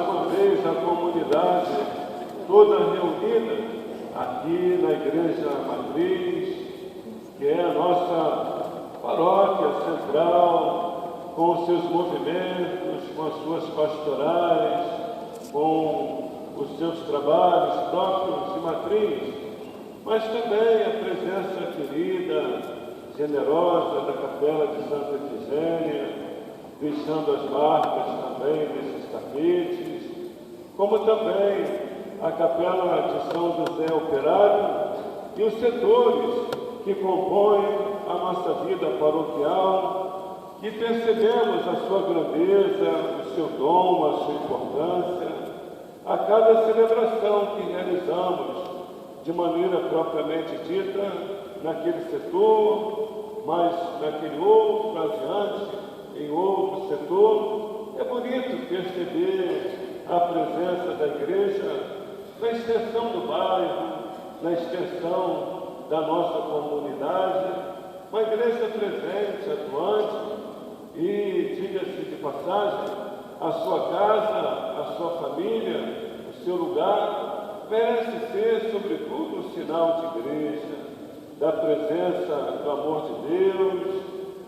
uma vez a comunidade toda reunida aqui na Igreja Matriz, que é a nossa paróquia central, com os seus movimentos, com as suas pastorais, com os seus trabalhos próprios de matriz, mas também a presença querida, generosa da Capela de Santa Efigênia, deixando as marcas também desses tapetes, como também a Capela de São José Operário e os setores que compõem a nossa vida paroquial, e percebemos a sua grandeza, o seu dom, a sua importância, a cada celebração que realizamos de maneira propriamente dita naquele setor, mas naquele outro, adiante, em outro setor. É bonito perceber a presença da igreja na extensão do bairro, na extensão da nossa comunidade, uma igreja presente, atuante, e, diga-se de passagem, a sua casa, a sua família, o seu lugar, merece ser, sobretudo, um sinal de igreja, da presença do amor de Deus,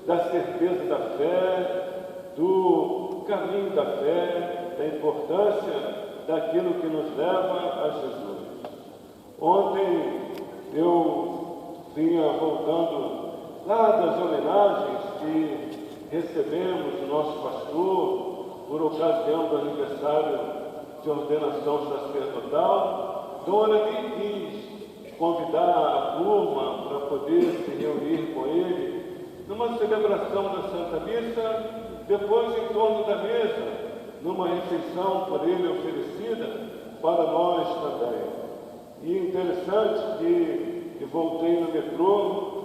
da certeza da fé, do caminho da fé, da importância daquilo que nos leva a Jesus. Ontem eu vinha voltando lá das homenagens que recebemos do nosso pastor por ocasião do aniversário de ordenação sacerdotal. Dona me quis convidar a turma para poder se reunir com ele numa celebração da Santa Missa, depois em torno da mesa, numa refeição por ele oferecida para nós também. E interessante que voltei no metrô,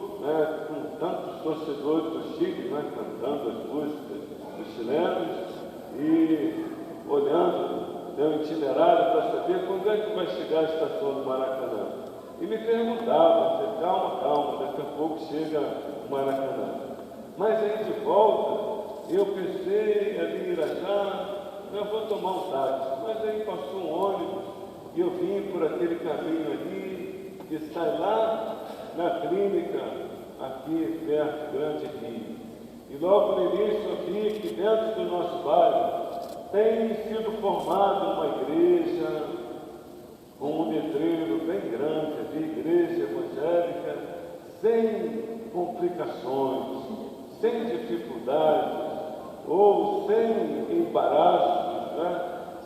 com tantos torcedores do Chile, cantando as músicas dos chilenos e olhando o itinerário para saber quando é que vai chegar a estação do Maracanã. E me perguntava, calma, daqui a pouco chega o Maracanã. Mas aí de volta, eu pensei ali em Irajá, eu vou tomar um táxi. Mas aí passou um ônibus e eu vim por aquele caminho ali que sai lá na clínica, aqui perto do Grande Rio. E logo no início eu vi que dentro do nosso bairro tem sido formada uma igreja com um letreiro bem grande, de igreja evangélica, sem complicações, sem dificuldades, ou sem embaraços,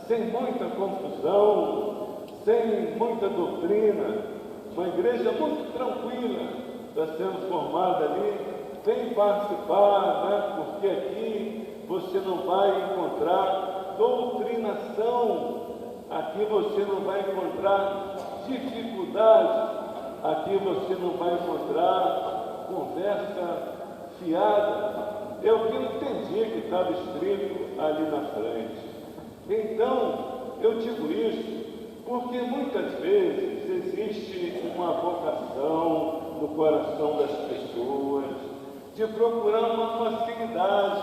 sem muita confusão, sem muita doutrina, uma igreja muito tranquila está sendo formada ali. Vem participar, porque aqui você não vai encontrar doutrinação, aqui você não vai encontrar dificuldade, aqui você não vai encontrar conversa fiada. É o que eu entendi que estava escrito ali na frente. Então, eu digo isso porque muitas vezes existe uma vocação no coração das pessoas de procurar uma facilidade,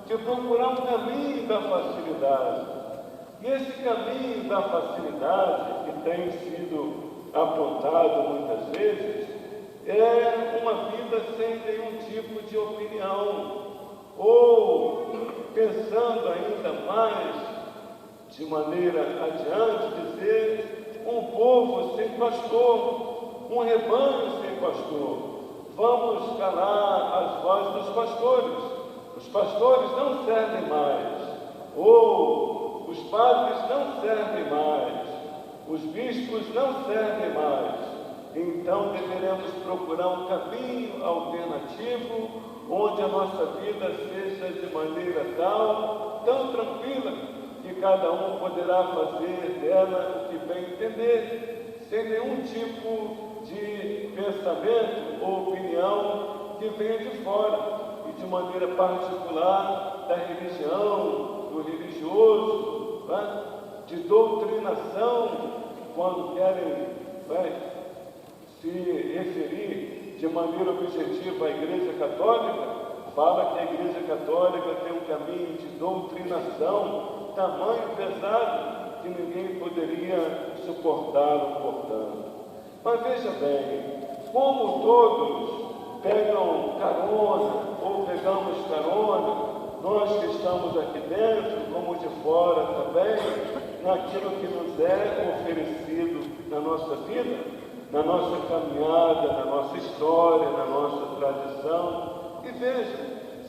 de procurar um caminho da facilidade. E esse caminho da facilidade, que tem sido apontado muitas vezes, é uma vida sem nenhum tipo de opinião, ou pensando ainda mais, de maneira adiante, dizer um povo sem pastor, um rebanho sem pastor. Vamos calar as vozes dos pastores. Os pastores não servem mais, ou os padres não servem mais, os bispos não servem mais. Então deveremos procurar um caminho alternativo, onde a nossa vida seja de maneira tal, tão tranquila, que cada um poderá fazer dela o que bem entender, sem nenhum tipo de pensamento ou opinião que venha de fora, e de maneira particular da religião, do religioso, de doutrinação, quando querem se referir de maneira objetiva à Igreja Católica, fala que a Igreja Católica tem um caminho de doutrinação, tamanho pesado que ninguém poderia suportá-lo portando. Mas veja bem, como todos pegam carona ou pegamos carona, nós que estamos aqui dentro, como de fora também, naquilo que nos é oferecido na nossa vida, na nossa caminhada, na nossa história, na nossa tradição. E veja,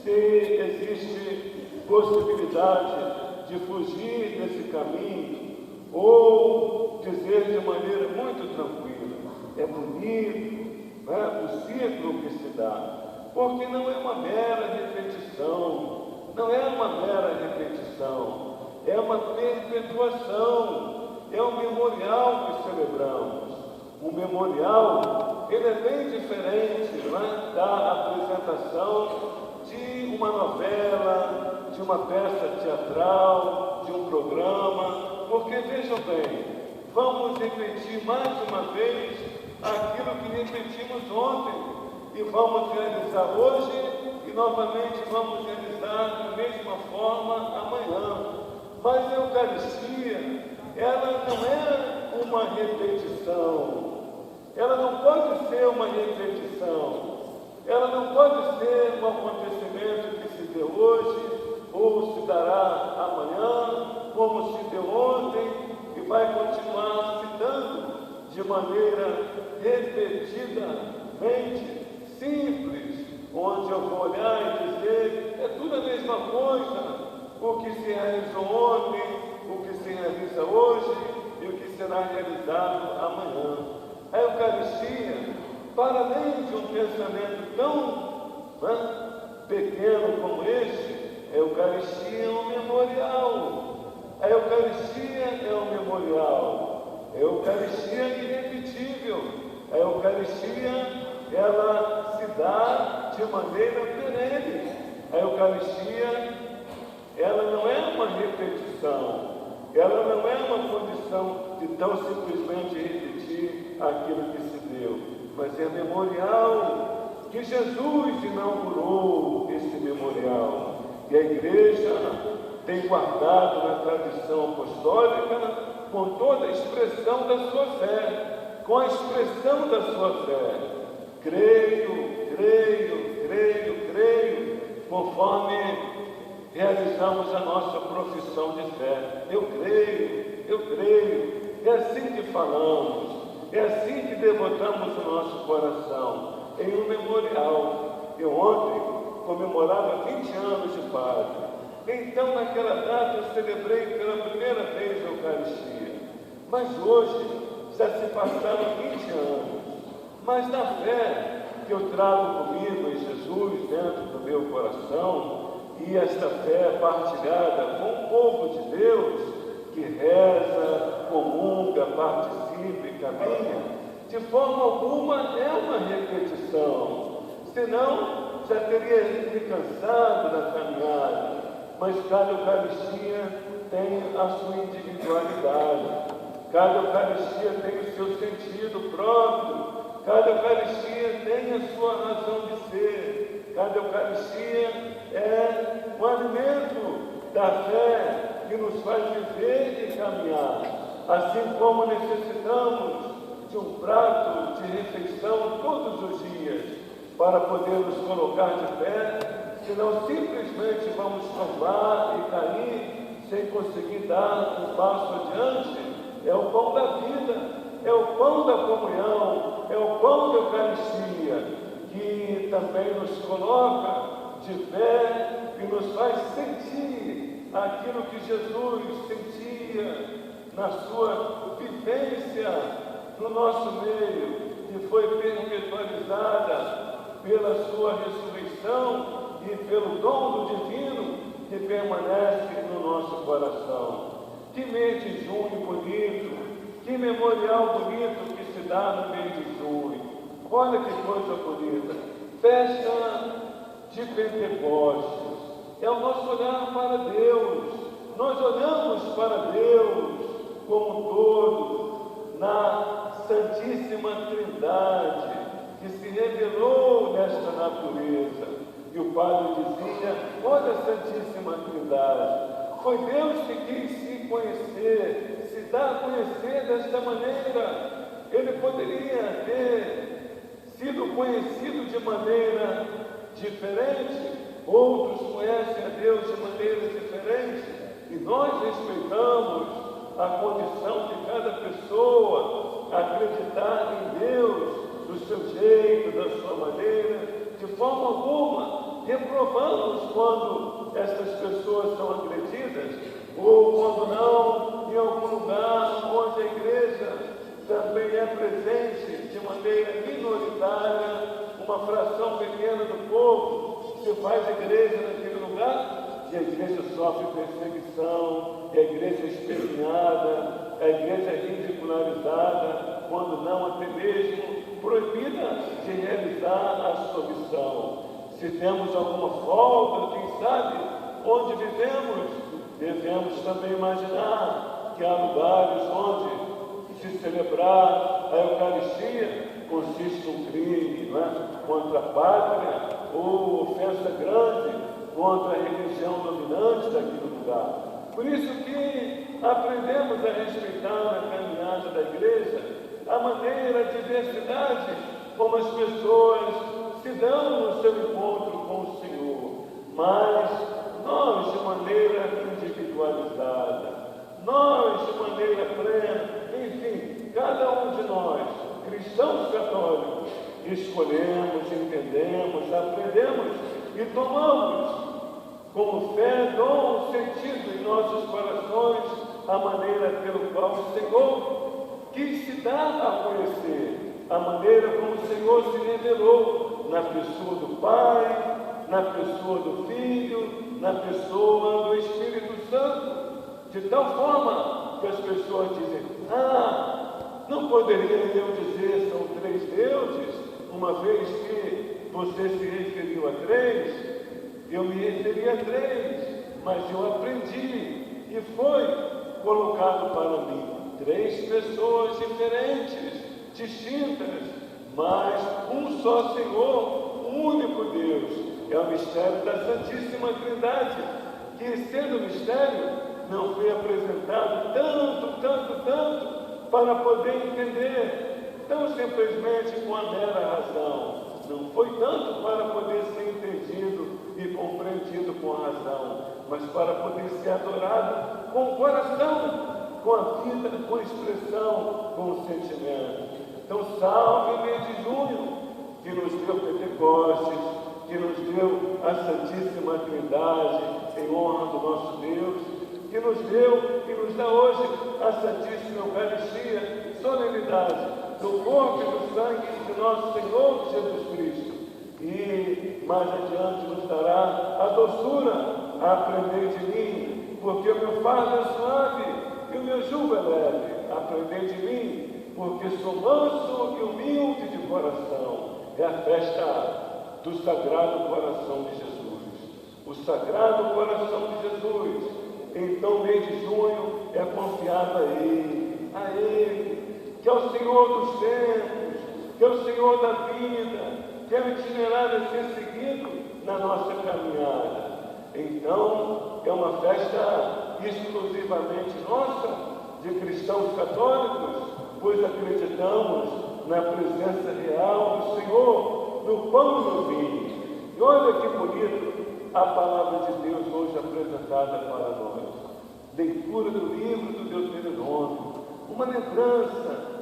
se existe possibilidade de fugir desse caminho, ou dizer de maneira muito tranquila, é bonito, né, o ciclo que se dá, porque não é uma mera repetição, não é uma mera repetição, é uma perpetuação, é um memorial que celebramos. O memorial, ele é bem diferente, não é, da apresentação de uma novela, de uma peça teatral, de um programa, porque vejam bem, vamos repetir mais uma vez aquilo que repetimos ontem, e vamos realizar hoje, e novamente vamos realizar da mesma forma amanhã. Mas a Eucaristia, ela não é uma repetição, ela não pode ser uma repetição, ela não pode ser um acontecimento que se deu hoje, ou se dará amanhã, como se deu ontem, e vai continuar se dando de maneira repetidamente simples, onde eu vou olhar e dizer, é tudo a mesma coisa, o que se realizou ontem, o que se realiza hoje e o que será realizado amanhã. A Eucaristia, para além de um pensamento tão pequeno como este, a Eucaristia é um memorial. A Eucaristia é um memorial. A Eucaristia é irrepetível. A Eucaristia, ela se dá de maneira perene. A Eucaristia, ela não é uma repetição, ela não é uma condição de tão simplesmente repetir aquilo que se deu, mas é memorial, que Jesus inaugurou esse memorial, e a Igreja tem guardado na tradição apostólica com toda a expressão da sua fé, com a expressão da sua fé. Creio, creio, creio, creio, conforme realizamos a nossa profissão de fé. Eu creio, é assim que falamos, é assim que devotamos o nosso coração, em um memorial. Eu ontem comemorava 20 anos de padre, então naquela data eu celebrei pela primeira vez a Eucaristia, mas hoje já se passaram 20 anos, mas na fé que eu trago comigo em Jesus dentro do meu coração, e esta fé partilhada com o povo de Deus, que reza, comunga, participa e caminha, de forma alguma é uma repetição, senão já teria me cansado da caminhada. Mas cada Eucaristia tem a sua individualidade, cada Eucaristia tem o seu sentido próprio, cada Eucaristia tem a sua razão de ser, cada Eucaristia é o alimento da fé que nos faz viver e caminhar, assim como necessitamos de um prato de refeição todos os dias para poder nos colocar de pé, senão simplesmente vamos tombar e cair sem conseguir dar um passo adiante. É o pão da vida, é o pão da comunhão, é o pão da Eucaristia, que também nos coloca de pé e nos faz sentir aquilo que Jesus sentia na sua vivência no nosso meio, que foi perpetualizada pela sua ressurreição e pelo dom do divino que permanece no nosso coração. Que mês de junho bonito, que memorial bonito que se dá no mês de junho. Olha que coisa bonita, festa de Pentecostes, é o nosso olhar para Deus. Nós olhamos para Deus como um todo, na Santíssima Trindade, que se revelou nesta natureza. E o Padre dizia, olha a Santíssima Trindade, Foi Deus que quis se conhecer, se dar a conhecer desta maneira. Ele poderia ter sido conhecido de maneira diferente, outros conhecem a Deus de maneira diferente, e nós respeitamos a condição de cada pessoa, acreditar em Deus, do seu jeito, da sua maneira, de forma alguma reprovamos quando essas pessoas são agredidas, ou quando não, em algum lugar onde a igreja também é presente de maneira minoritária, uma fração pequena do povo, se faz igreja naquele lugar, e a igreja sofre perseguição, a igreja é espinhada, a igreja é ridicularizada, quando não até mesmo proibida de realizar a sua missão. Se temos alguma folga, quem sabe, onde vivemos, devemos também imaginar que há lugares onde se celebrar a Eucaristia consiste um crime, não é? Contra a pátria ou ofensa grande contra a religião dominante daquele lugar. Por isso que aprendemos a respeitar na caminhada da igreja a maneira, a diversidade como as pessoas se dão no seu encontro com o Senhor, mas nós de maneira individualizada, nós de maneira plena, enfim, cada um de nós, cristãos católicos, escolhemos, entendemos, aprendemos e tomamos como fé, dom, sentido em nossos corações a maneira pelo qual o Senhor quis se dar a conhecer, a maneira como o Senhor se revelou na pessoa do Pai, na pessoa do Filho, na pessoa do Espírito Santo, de tal forma que as pessoas dizem: não poderia eu dizer são 3 deuses, uma vez que você se referiu a 3, eu me referi a 3, mas eu aprendi e foi colocado para mim 3 pessoas diferentes, distintas, mas um só Senhor, um único Deus. É o mistério da Santíssima Trindade, que sendo mistério, não foi apresentado tanto, para poder entender, tão simplesmente com a mera razão. Não foi tanto para poder ser entendido e compreendido com a razão, mas para poder ser adorado com o coração, com a vida, com a expressão, com o sentimento. Então, salve o mês de junho, que nos deu Pentecostes, que nos deu a Santíssima Trindade, em honra do nosso Deus, que nos deu, que nos dá hoje a Santíssima Eucaristia, solenidade do corpo e do sangue de nosso Senhor Jesus Cristo. E mais adiante nos dará a doçura a aprender de mim, porque o meu fardo é suave e o meu jugo é leve. Aprender de mim, porque sou manso e humilde de coração. É a festa do Sagrado Coração de Jesus. O Sagrado Coração de Jesus. Então, mês de junho é confiado a Ele, que é o Senhor dos tempos, que é o Senhor da vida, que é o itinerário a ser seguido na nossa caminhada. Então, é uma festa exclusivamente nossa, de cristãos católicos, pois acreditamos na presença real do Senhor, no pão e no vinho. E olha que bonito a palavra de Deus hoje apresentada para nós. Leitura do livro do Deuteronômio, uma lembrança.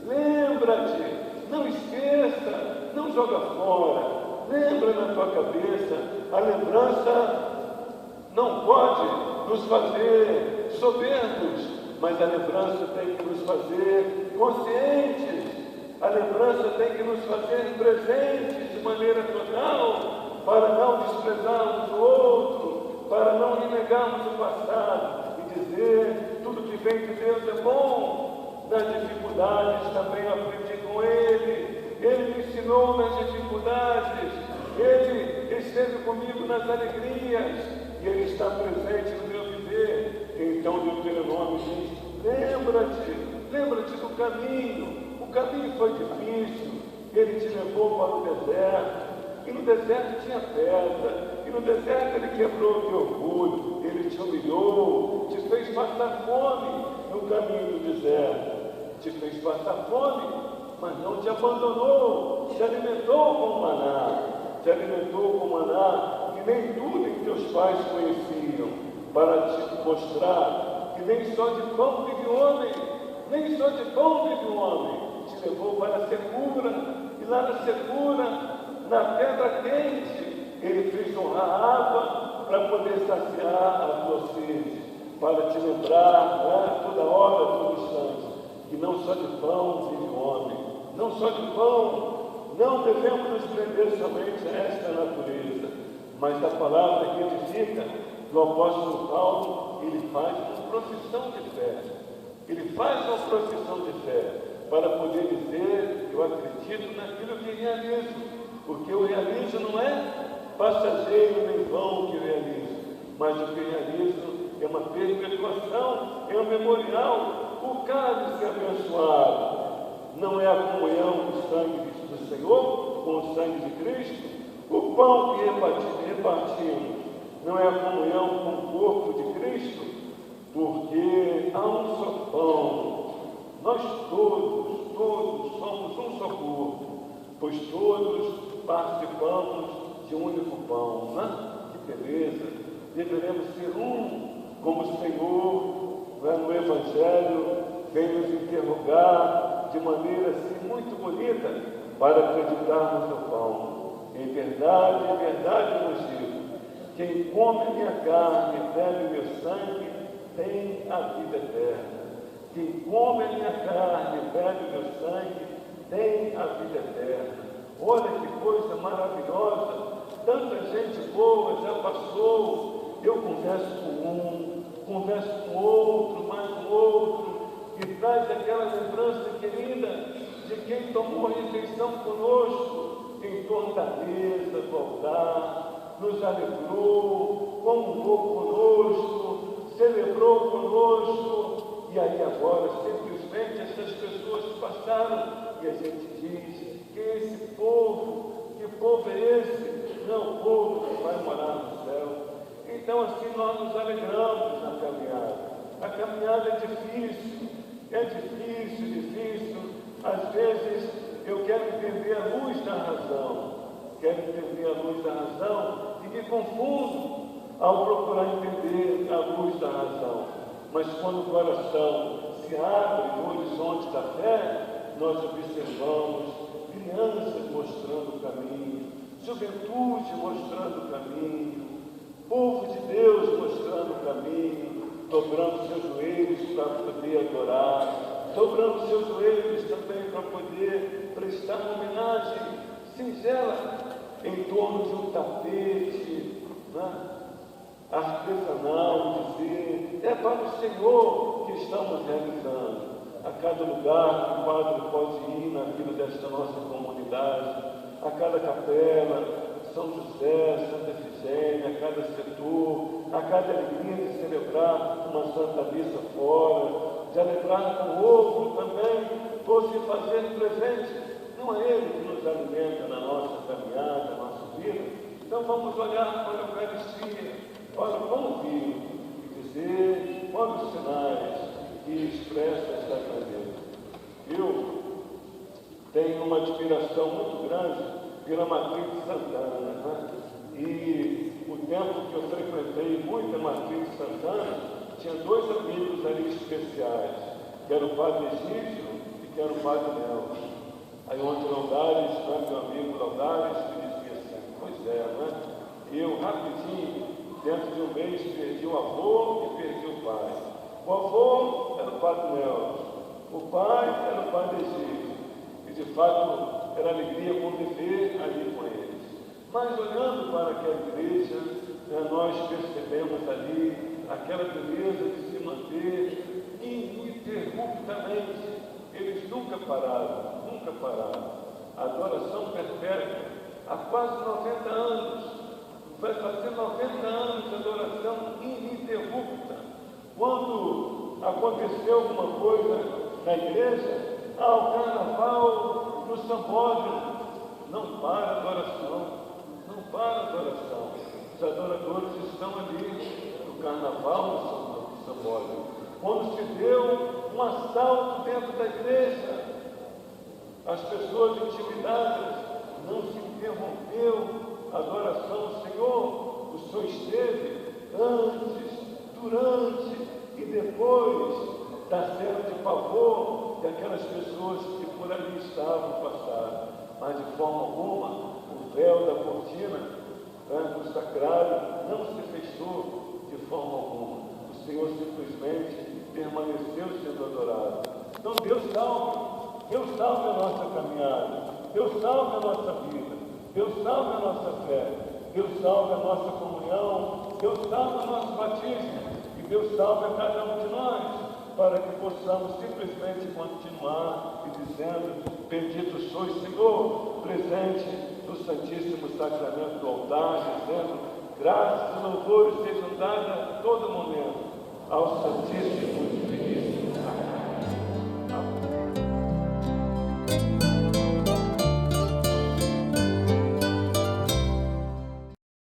Lembrate, não esqueça, não joga fora, lembra na tua cabeça. A lembrança não pode nos fazer soberbos, mas a lembrança tem que nos fazer conscientes, a lembrança tem que nos fazer presentes de maneira total, para não desprezarmos o outro, para não renegarmos o passado e dizer: tudo que vem de Deus é bom. Nas dificuldades também aprendi com Ele me ensinou nas dificuldades, Ele esteve comigo nas alegrias, e Ele está presente no meu viver. Então Deuteronômio diz: lembra-te do caminho. O caminho foi difícil, Ele te levou para o deserto, e no deserto tinha pedra, e no deserto Ele quebrou o teu orgulho, Ele te humilhou, te fez passar fome no caminho do deserto, te fez passar fome, mas não te abandonou, te alimentou com maná, que nem tu nem teus pais conheciam, para te mostrar que nem só de pão vive o homem, nem só de pão vive o homem. Te levou para a secura, e lá na secura, na pedra quente, ele fez honrar a água para poder saciar a tua sede, para te lembrar, toda hora, todo instante, que não só de pão vive o homem, não só de pão. Não devemos nos prender somente a esta natureza, mas da palavra que edifica, do apóstolo Paulo, ele faz uma profissão de fé. Ele faz uma profissão de fé para poder dizer: eu acredito naquilo que realizo, porque eu realizo não é passageiro nem vão que eu realizo, mas o que eu realizo é uma perpetuação, é um memorial. O cálice abençoado não é a comunhão do sangue do Senhor com o sangue de Cristo? O pão que repartimos não é a comunhão com o corpo de Cristo? Porque há um só pão. Nós todos somos um só corpo, pois todos participamos de um único pão. Que beleza! Deveremos ser um, como o Senhor, no Evangelho, vem nos interrogar de maneira assim muito bonita, para acreditarmos no pão. Em verdade vos digo: quem come a minha carne e bebe meu sangue tem a vida eterna. Quem come a minha carne e bebe meu sangue tem a vida eterna. Olha que coisa maravilhosa! Tanta gente boa já passou. Eu converso com um, converso com outro, mais com outro, e traz aquela lembrança querida de quem tomou a refeição conosco, em torno da mesa, do altar, nos alegrou, comungou conosco, celebrou conosco, e aí agora simplesmente essas pessoas passaram, e a gente diz: que esse povo, que povo é esse? Não, o povo que vai morar no céu. Então assim nós nos alegramos na caminhada. A caminhada é difícil, às vezes eu quero entender a luz da razão, e me confundo ao procurar entender a luz da razão. Mas quando o coração se abre no horizonte da fé, nós observamos crianças mostrando o caminho, juventude mostrando o caminho, povo de Deus mostrando o caminho, dobrando seus joelhos para poder adorar, dobrando seus joelhos também para poder prestar uma homenagem singela em torno de um tapete, artesanal, dizer: é para o Senhor que estamos realizando. A cada lugar que o padre pode ir na vida desta nossa comunidade, a cada capela, São José, Santa Efigênia, a cada setor, a cada alegria de celebrar uma Santa Missa fora, de alegrar com o outro também, ou se fazer presente. Não é Ele que nos alimenta na nossa caminhada, na nossa vida. Então vamos olhar para a Eucaristia, para o pão vivo, e dizer: olha os sinais que expressam esta grandeza. Eu tenho uma admiração muito grande pela Matriz de Santana, e o tempo que eu frequentei muito a Matriz de Santana, tinha dois amigos ali especiais, que era o Padre Egídio e que era o Padre Nelson. Aí ontem Laudares, meu amigo Laudares, me dizia assim: pois é, eu rapidinho, dentro de um mês, perdi o avô e perdi o pai. O avô era o Padre Nelson, o pai era o Padre Egídio, e de fato era alegria conviver ali com eles. Mas olhando para aquela igreja, nós percebemos ali aquela beleza de se manter ininterruptamente. Eles nunca pararam. A adoração perpétua, há quase 90 anos, vai fazer 90 anos de adoração ininterrupta. Quando aconteceu alguma coisa na igreja, o carnaval no Sambódromo, não para a adoração. Os adoradores estão ali, carnaval no São Sambódromo, quando se deu um assalto dentro da igreja, as pessoas intimidadas, não se interrompeu a adoração ao Senhor. O Senhor esteve antes, durante e depois da cena de pavor que aquelas pessoas que por ali estavam passaram, mas de forma alguma o véu da cortina do sacrário não se fechou de forma alguma. O Senhor simplesmente permaneceu sendo adorado. Então Deus salve a nossa caminhada, Deus salve a nossa vida, Deus salve a nossa fé, Deus salve a nossa comunhão, Deus salve o nosso batismo, e Deus salve a cada um de nós, para que possamos simplesmente continuar e dizendo: bendito sois, Senhor, presente no Santíssimo Sacramento do altar, dizendo: graças e louvores sejam dados a todo momento ao Santíssimo e Diviníssimo Sacramento.